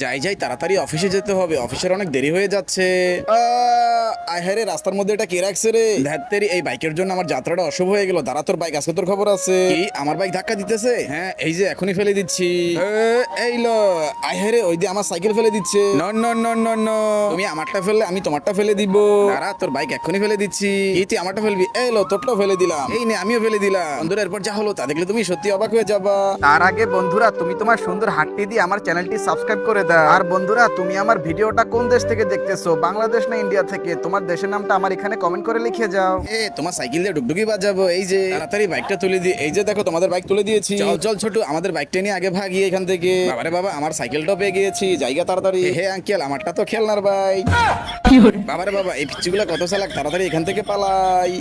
যাই যাই, তাড়াতাড়ি অফিসে যেতে হবে, অফিসের অনেক দেরি হয়ে যাচ্ছে। আহারে, রাস্তার মধ্যে এটা কে রাখছে রে? ধ্যাত্তেরি, এই বাইকের জন্য আমার যাত্রাটা অশুভ হয়ে গেল। দাঁড়া, তোর বাইক আজকে তোর খবর আছে। কি, আমার বাইক ধাক্কা দিতেছে? হ্যাঁ, এই যে এখনই ফেলে দিচ্ছি। এই লো, আহারে, ওই দিয়ে আমার সাইকেল ফেলে দিচ্ছে। ন ন ন ন ন, তুমি আমারটা ফেললে আমি তোমারটা ফেলে দিব। দাঁড়া, তোর বাইক এখনই ফেলে দিচ্ছি। কি, তুই আমারটা ফেলবি? এই লো, তোরটাও ফেলে দিলাম। এই নে, আমিও ফেলে দিলাম। বন্ধুরা, এরপর যা হলো তা দেখলে তুমি সত্যি অবাক হয়ে যাবা। তার আগে বন্ধুরা, তুমি তোমার সুন্দর হাতটি দিয়ে আমার চ্যানেলটি সাবস্ক্রাইব করে দাও। আর বন্ধুরা, তুমি আমার ভিডিওটা কোন দেশ থেকে দেখতেছো, বাংলাদেশ না ইন্ডিয়া থেকে? তোমার দেশের নামটা আমার এখানে কমেন্ট করে লিখে যাও। তোমার সাইকেল দিয়ে ডুগডুগি বাজাবো। এই যে তাড়াতাড়ি বাইকটা তুলে দি। এই যে দেখো, তোমাদের বাইক তুলে দিয়েছি। চল চল ছোটু, আমাদের বাইকটা নিয়ে আগে ভাগিয়ে এখান থেকে। বাবারে বাবা, আমার সাইকেলটাও পেয়ে গিয়েছি। জায়গা তাড়াতাড়ি। হে আঙ্কেল, আমারটা তো খেলনার বাইক। বাবারে বাবা, এই পিচ্চিগুলো কত চালাক, তাড়াতাড়ি এখান থেকে পালাই।